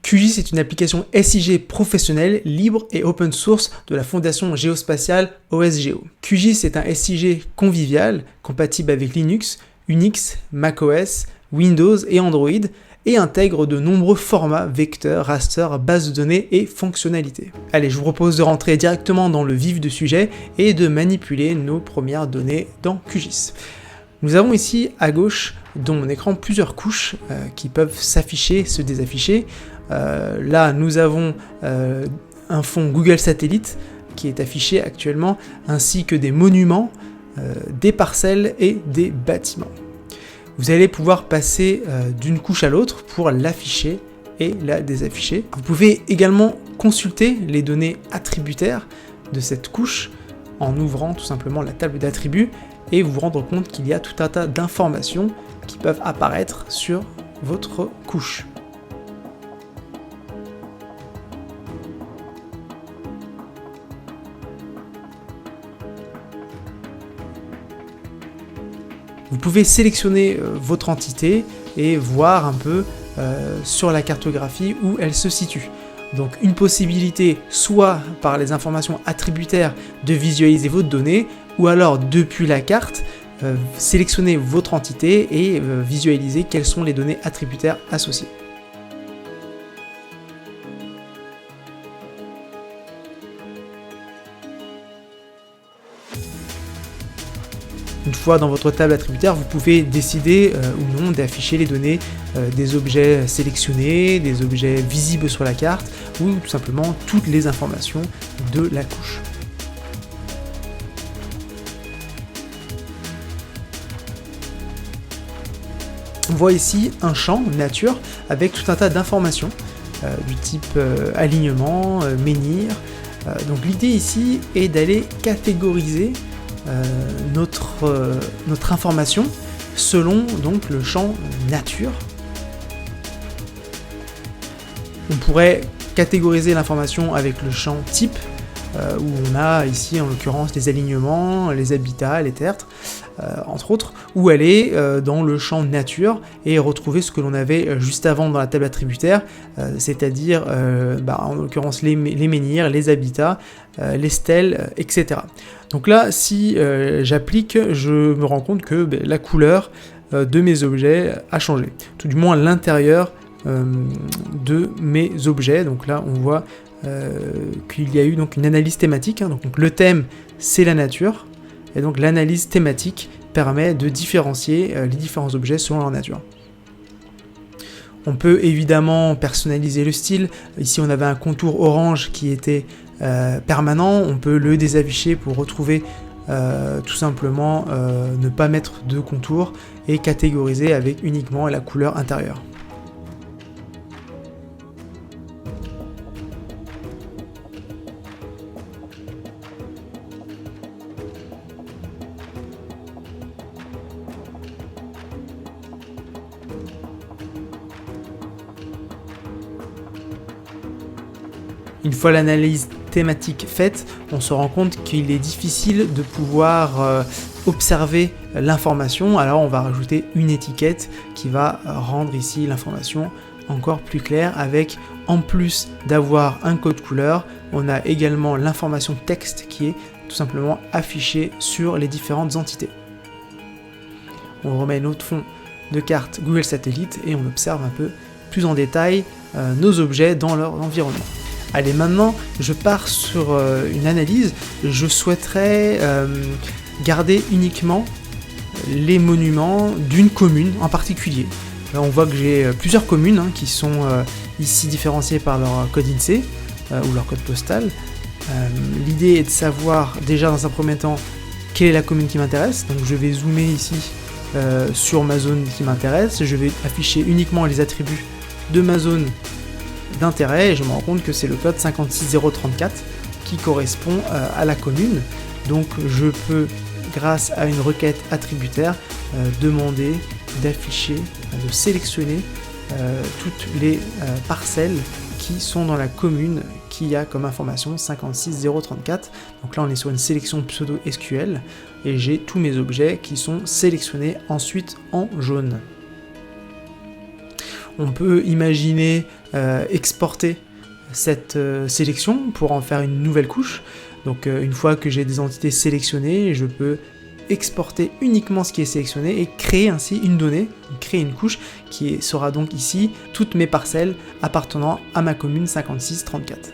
QGIS est une application SIG professionnelle, libre et open source de la Fondation géospatiale OSGeo. QGIS est un SIG convivial, compatible avec Linux, Unix, macOS, Windows et Android, et intègre de nombreux formats, vecteurs, rasters, bases de données et fonctionnalités. Allez, je vous propose de rentrer directement dans le vif du sujet et de manipuler nos premières données dans QGIS. Nous avons ici à gauche dans mon écran plusieurs couches qui peuvent s'afficher, se désafficher. Là, nous avons un fond Google Satellite qui est affiché actuellement, ainsi que des monuments, des parcelles et des bâtiments. Vous allez pouvoir passer d'une couche à l'autre pour l'afficher et la désafficher. Vous pouvez également consulter les données attributaires de cette couche en ouvrant tout simplement la table d'attributs et vous rendre compte qu'il y a tout un tas d'informations qui peuvent apparaître sur votre couche. Vous pouvez sélectionner votre entité et voir un peu sur la cartographie où elle se situe. Donc une possibilité, soit par les informations attributaires de visualiser votre donnée, ou alors depuis la carte, sélectionner votre entité et visualiser quelles sont les données attributaires associées. Une fois dans votre table attributaire, vous pouvez décider ou non d'afficher les données des objets sélectionnés, des objets visibles sur la carte, ou tout simplement toutes les informations de la couche. On voit ici un champ nature avec tout un tas d'informations du type alignement, menhir. Donc l'idée ici est d'aller catégoriser notre information selon donc le champ nature. On pourrait catégoriser l'information avec le champ type où on a ici en l'occurrence les alignements, les habitats, les tertres, entre autres, ou aller dans le champ nature et retrouver ce que l'on avait juste avant dans la table attributaire, c'est-à-dire en l'occurrence les menhirs, les habitats, les stèles, etc. Donc là, si j'applique, je me rends compte que la couleur de mes objets a changé, tout du moins l'intérieur de mes objets. Donc là, on voit qu'il y a eu donc une analyse thématique, donc le thème c'est la nature, et donc l'analyse thématique permet de différencier les différents objets selon leur nature. On peut évidemment personnaliser le style. Ici on avait un contour orange qui était permanent, on peut le désafficher pour retrouver tout simplement ne pas mettre de contour et catégoriser avec uniquement la couleur intérieure. Une fois l'analyse thématique faite, on se rend compte qu'il est difficile de pouvoir observer l'information, alors on va rajouter une étiquette qui va rendre ici l'information encore plus claire avec, en plus d'avoir un code couleur, on a également l'information texte qui est tout simplement affichée sur les différentes entités. On remet notre fond de carte Google Satellite et on observe un peu plus en détail nos objets dans leur environnement. Allez, maintenant, je pars sur une analyse. Je souhaiterais garder uniquement les monuments d'une commune en particulier. Là, on voit que j'ai plusieurs communes qui sont ici différenciées par leur code INSEE ou leur code postal. L'idée est de savoir déjà dans un premier temps quelle est la commune qui m'intéresse. Donc je vais zoomer ici sur ma zone qui m'intéresse. Je vais afficher uniquement les attributs de ma zone d'intérêt et je me rends compte que c'est le code 56034 qui correspond à la commune. Donc je peux, grâce à une requête attributaire, demander d'afficher, de sélectionner toutes les parcelles qui sont dans la commune qui a comme information 56034. Donc là on est sur une sélection pseudo SQL et j'ai tous mes objets qui sont sélectionnés ensuite en jaune. On peut imaginer exporter cette sélection pour en faire une nouvelle couche. Donc une fois que j'ai des entités sélectionnées, je peux exporter uniquement ce qui est sélectionné et créer ainsi une donnée, créer une couche qui sera donc ici toutes mes parcelles appartenant à ma commune 5634.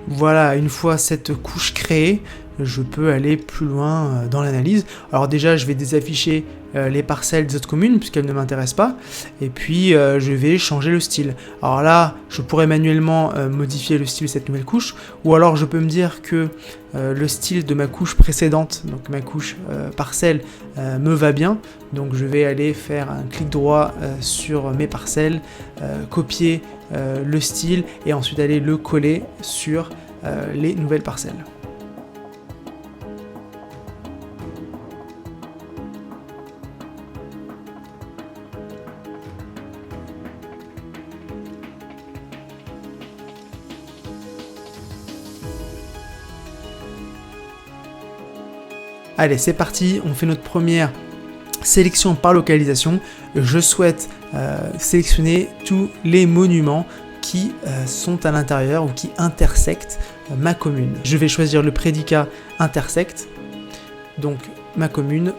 Voilà, une fois cette couche créée, je peux aller plus loin dans l'analyse. Alors déjà, je vais désafficher les parcelles des autres communes puisqu'elles ne m'intéressent pas. Et puis, je vais changer le style. Alors là, je pourrais manuellement modifier le style de cette nouvelle couche. Ou alors, je peux me dire que le style de ma couche précédente, donc ma couche parcelle, me va bien. Donc je vais aller faire un clic droit sur mes parcelles, copier le style et ensuite aller le coller sur les nouvelles parcelles. Allez, c'est parti, on fait notre première sélection par localisation. Je souhaite sélectionner tous les monuments qui sont à l'intérieur ou qui intersectent ma commune. Je vais choisir le prédicat intersect, donc ma commune,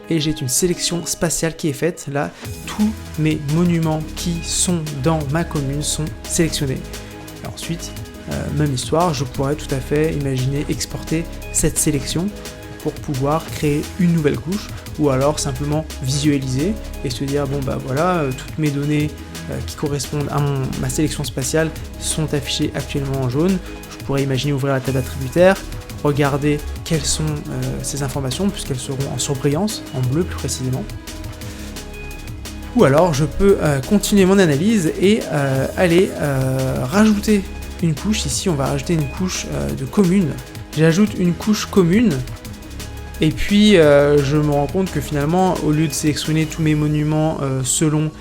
et j'ai une sélection spatiale qui est faite. Là, tous mes monuments qui sont dans ma commune sont sélectionnés. Et ensuite, même histoire, je pourrais tout à fait imaginer exporter cette sélection pour pouvoir créer une nouvelle couche, ou alors simplement visualiser et se dire bon bah voilà, toutes mes données qui correspondent à ma sélection spatiale sont affichées actuellement en jaune. Je pourrais imaginer ouvrir la table attributaire, regarder quelles sont ces informations puisqu'elles seront en surbrillance, en bleu plus précisément. Ou alors je peux continuer mon analyse et aller rajouter une couche. Ici on va rajouter une couche de commune. J'ajoute une couche commune. Et puis je me rends compte que finalement, au lieu de sélectionner tous mes monuments selon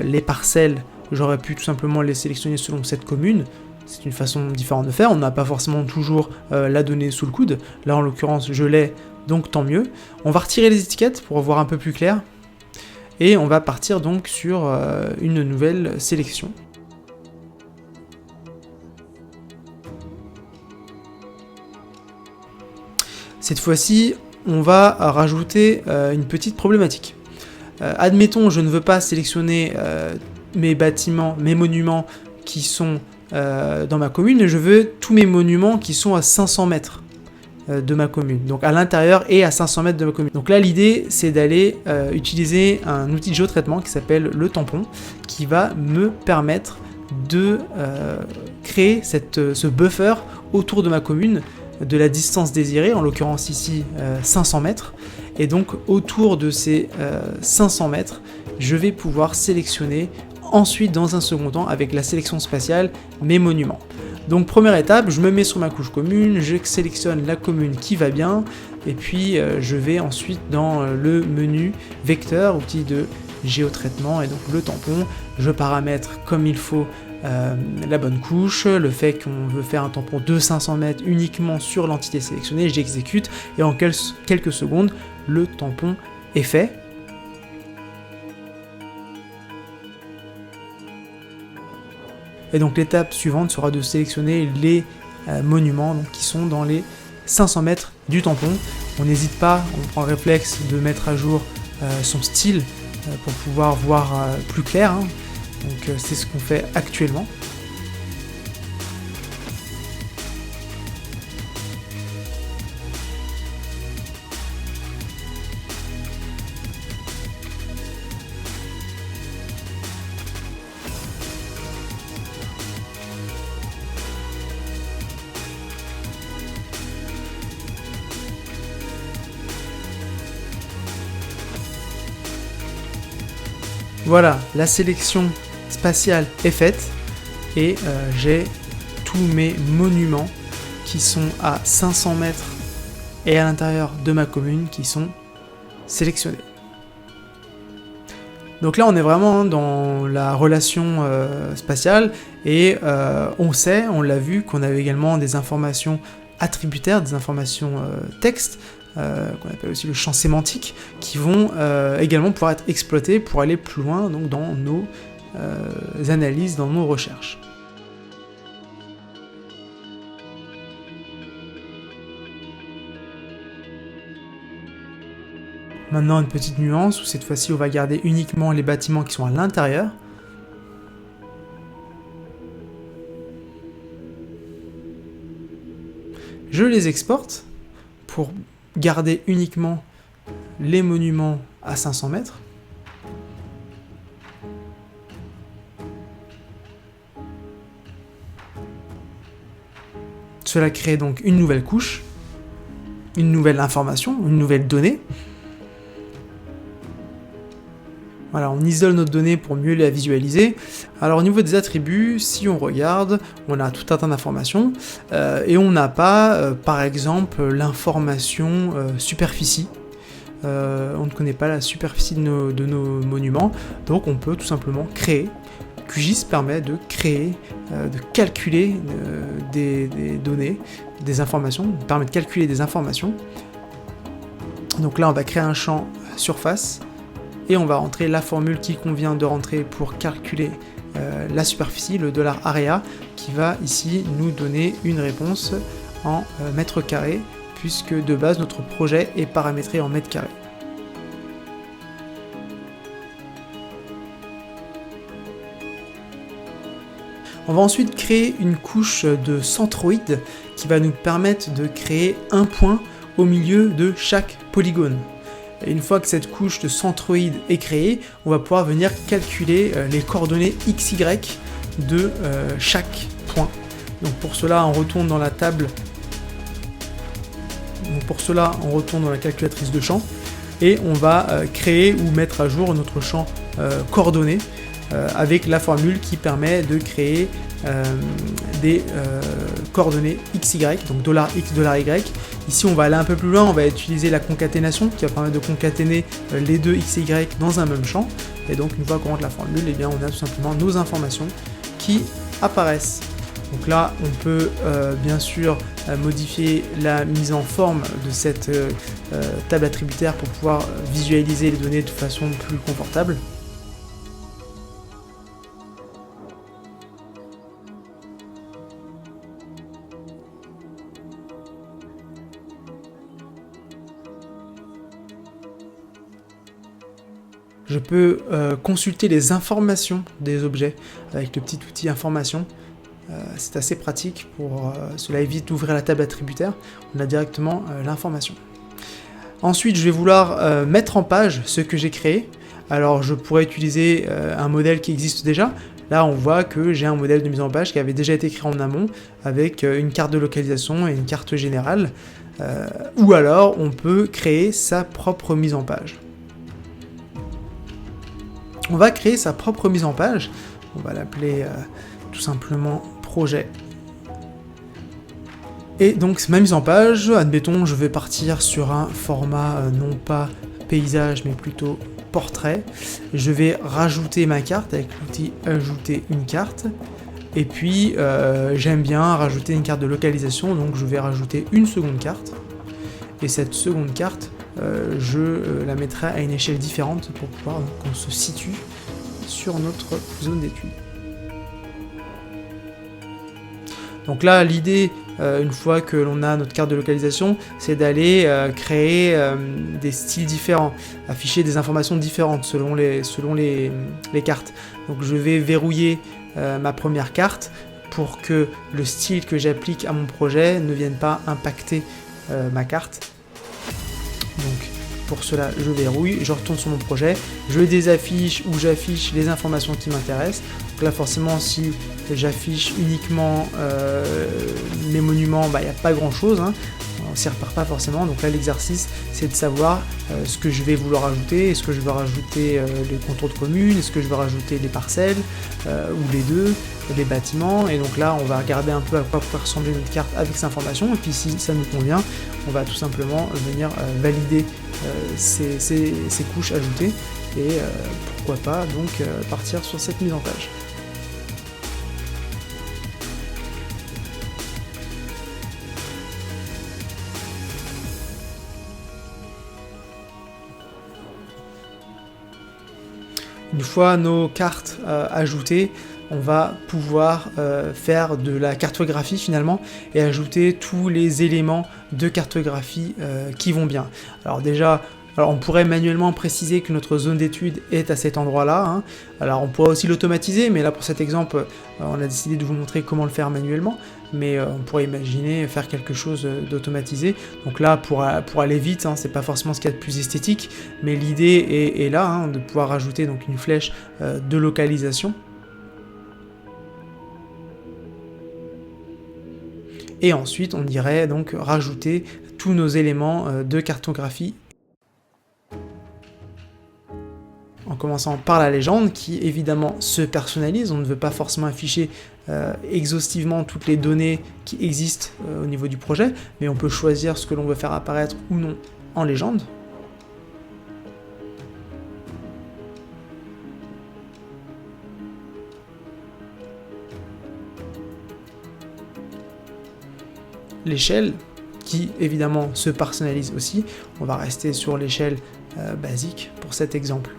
les parcelles, j'aurais pu tout simplement les sélectionner selon cette commune. C'est une façon différente de faire, on n'a pas forcément toujours la donnée sous le coude. Là en l'occurrence je l'ai, donc tant mieux. On va retirer les étiquettes pour voir un peu plus clair. Et on va partir donc sur une nouvelle sélection. Cette fois-ci, on va rajouter une petite problématique. Admettons, je ne veux pas sélectionner mes bâtiments, mes monuments qui sont dans ma commune, je veux tous mes monuments qui sont à 500 mètres de ma commune, donc à l'intérieur et à 500 mètres de ma commune. Donc là, l'idée, c'est d'aller utiliser un outil de géotraitement qui s'appelle le tampon, qui va me permettre de créer ce buffer autour de ma commune, de la distance désirée, en l'occurrence ici 500 mètres, et donc autour de ces 500 mètres, je vais pouvoir sélectionner ensuite dans un second temps avec la sélection spatiale mes monuments. Donc première étape, je me mets sur ma couche commune, je sélectionne la commune qui va bien, et puis je vais ensuite dans le menu vecteur, outil de géotraitement, et donc le tampon, je paramètre comme il faut la bonne couche, le fait qu'on veut faire un tampon de 500 mètres uniquement sur l'entité sélectionnée, j'exécute et en quelques secondes, le tampon est fait. Et donc l'étape suivante sera de sélectionner les monuments donc, qui sont dans les 500 mètres du tampon. On n'hésite pas, on prend le réflexe de mettre à jour son style pour pouvoir voir plus clair. Hein. Donc c'est ce qu'on fait actuellement. Voilà, la sélection spatiale est faite et j'ai tous mes monuments qui sont à 500 mètres et à l'intérieur de ma commune qui sont sélectionnés. Donc là, on est vraiment dans la relation spatiale et on l'a vu, qu'on avait également des informations attributaires, des informations texte, qu'on appelle aussi le champ sémantique, qui vont également pouvoir être exploités pour aller plus loin donc, dans nos analyses, dans nos recherches. Maintenant, une petite nuance, où cette fois-ci, on va garder uniquement les bâtiments qui sont à l'intérieur. Je les exporte pour garder uniquement les monuments à 500 mètres. Cela crée donc une nouvelle couche, une nouvelle information, une nouvelle donnée. Voilà, on isole notre donnée pour mieux la visualiser. Alors au niveau des attributs, si on regarde, on a tout un tas d'informations et on n'a pas, par exemple, l'information superficie. On ne connaît pas la superficie de nos monuments, donc on peut tout simplement créer. QGIS permet de créer, de calculer des données, des informations, permet de calculer des informations. Donc là, on va créer un champ surface. Et on va rentrer la formule qu'il convient de rentrer pour calculer la superficie, le $area, qui va ici nous donner une réponse en mètres carrés, puisque de base notre projet est paramétré en mètres carrés. On va ensuite créer une couche de centroïde qui va nous permettre de créer un point au milieu de chaque polygone. Et une fois que cette couche de centroïde est créée, on va pouvoir venir calculer les coordonnées XY de chaque point. Donc pour cela, on retourne dans la table. Donc pour cela, on retourne dans la calculatrice de champ et on va créer ou mettre à jour notre champ coordonnées avec la formule qui permet de créer des coordonnées XY, donc $X, $Y. Ici, on va aller un peu plus loin, on va utiliser la concaténation qui va permettre de concaténer les deux XY dans un même champ. Et donc, une fois qu'on rentre la formule, eh bien, on a tout simplement nos informations qui apparaissent. Donc là, on peut bien sûr modifier la mise en forme de cette table attributaire pour pouvoir visualiser les données de façon plus confortable. Je peux consulter les informations des objets avec le petit outil information. C'est assez pratique, cela évite d'ouvrir la table attributaire, on a directement l'information. Ensuite, je vais vouloir mettre en page ce que j'ai créé. Alors je pourrais utiliser un modèle qui existe déjà. Là, on voit que j'ai un modèle de mise en page qui avait déjà été créé en amont avec une carte de localisation et une carte générale. Ou alors, on peut créer sa propre mise en page. On va créer sa propre mise en page. On va l'appeler tout simplement projet. Et donc ma mise en page, admettons, je vais partir sur un format non pas paysage mais plutôt portrait. Je vais rajouter ma carte avec l'outil ajouter une carte. Et puis j'aime bien rajouter une carte de localisation, donc je vais rajouter une seconde carte. Et cette seconde carte, je la mettrai à une échelle différente pour pouvoir qu'on se situe sur notre zone d'étude. Donc là, l'idée, une fois que l'on a notre carte de localisation, c'est d'aller créer des styles différents, afficher des informations différentes selon les cartes. Donc je vais verrouiller ma première carte pour que le style que j'applique à mon projet ne vienne pas impacter ma carte. Donc pour cela, je verrouille, je retourne sur mon projet, je désaffiche ou j'affiche les informations qui m'intéressent. Donc là, forcément, si j'affiche uniquement mes monuments, il n'y a pas grand-chose, hein. On s'y repart pas forcément. Donc là, l'exercice, c'est de savoir ce que je vais vouloir ajouter. Est-ce que je veux rajouter les contours de commune? Est-ce que je veux rajouter les parcelles ou les deux? des bâtiments, et donc là on va regarder un peu à quoi pourrait ressembler notre carte avec ces informations, et puis si ça nous convient, on va tout simplement venir valider ces couches ajoutées, et pourquoi pas donc partir sur cette mise en page. Une fois nos cartes ajoutées, on va pouvoir faire de la cartographie finalement et ajouter tous les éléments de cartographie qui vont bien. Alors déjà, on pourrait manuellement préciser que notre zone d'étude est à cet endroit-là, hein. Alors on pourrait aussi l'automatiser, mais là pour cet exemple, on a décidé de vous montrer comment le faire manuellement, mais on pourrait imaginer faire quelque chose d'automatisé. Donc là, pour aller vite, hein, c'est pas forcément ce qu'il y a de plus esthétique, mais l'idée est là, hein, de pouvoir rajouter donc une flèche de localisation. Et ensuite, on irait donc rajouter tous nos éléments de cartographie, en commençant par la légende qui évidemment se personnalise. On ne veut pas forcément afficher exhaustivement toutes les données qui existent au niveau du projet, mais on peut choisir ce que l'on veut faire apparaître ou non en légende. L'échelle qui évidemment se personnalise aussi. On va rester sur l'échelle basique pour cet exemple.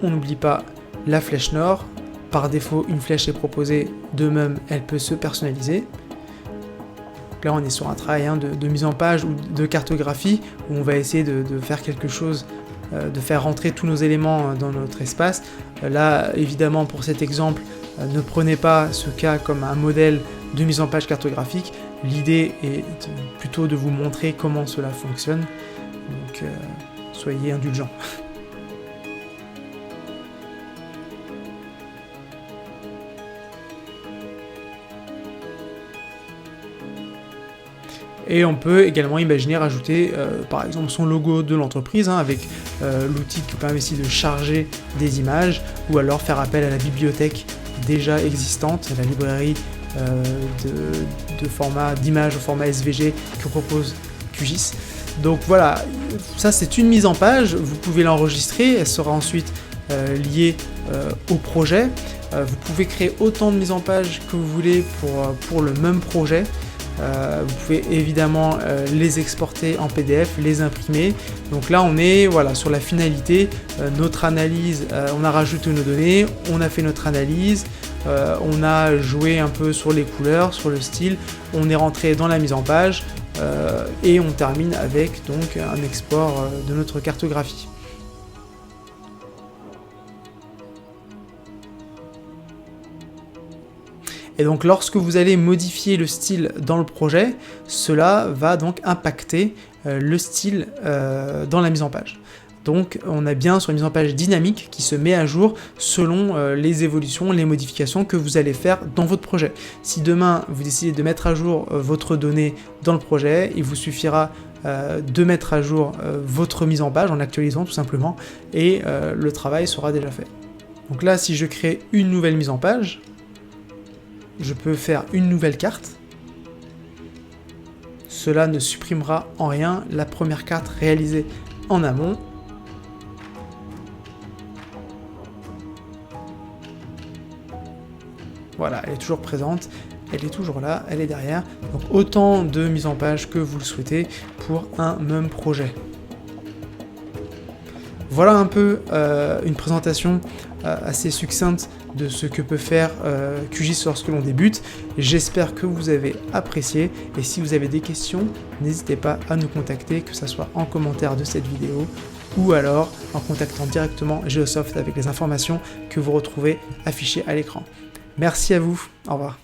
On n'oublie pas la flèche nord. Par défaut, une flèche est proposée, de même, elle peut se personnaliser. Donc là, on est sur un travail de mise en page ou de cartographie, où on va essayer de faire quelque chose, de faire rentrer tous nos éléments dans notre espace. Là, évidemment, pour cet exemple, ne prenez pas ce cas comme un modèle de mise en page cartographique. L'idée est plutôt de vous montrer comment cela fonctionne. Donc, soyez indulgents. Et on peut également imaginer rajouter par exemple son logo de l'entreprise, hein, avec l'outil qui permet aussi de charger des images, ou alors faire appel à la bibliothèque déjà existante, la librairie de format d'image au format SVG que propose QGIS. Donc voilà, ça c'est une mise en page, vous pouvez l'enregistrer, elle sera ensuite liée au projet. Vous pouvez créer autant de mises en page que vous voulez pour le même projet. Vous pouvez évidemment les exporter en PDF, les imprimer. Donc là on est sur la finalité, notre analyse, on a rajouté nos données, on a fait notre analyse, on a joué un peu sur les couleurs, sur le style, on est rentré dans la mise en page et on termine avec donc un export de notre cartographie. Et donc lorsque vous allez modifier le style dans le projet, cela va donc impacter le style dans la mise en page. Donc on est bien sur une mise en page dynamique qui se met à jour selon les évolutions, les modifications que vous allez faire dans votre projet. Si demain vous décidez de mettre à jour votre donnée dans le projet, il vous suffira de mettre à jour votre mise en page en actualisant tout simplement, et le travail sera déjà fait. Donc là, si je crée une nouvelle mise en page, je peux faire une nouvelle carte. Cela ne supprimera en rien la première carte réalisée en amont. Voilà, elle est toujours présente, elle est toujours là, elle est derrière. Donc autant de mises en page que vous le souhaitez pour un même projet. Voilà un peu une présentation assez succincte de ce que peut faire QGIS lorsque l'on débute. J'espère que vous avez apprécié, et si vous avez des questions, n'hésitez pas à nous contacter, que ce soit en commentaire de cette vidéo ou alors en contactant directement Geosoft avec les informations que vous retrouvez affichées à l'écran. Merci à vous, au revoir.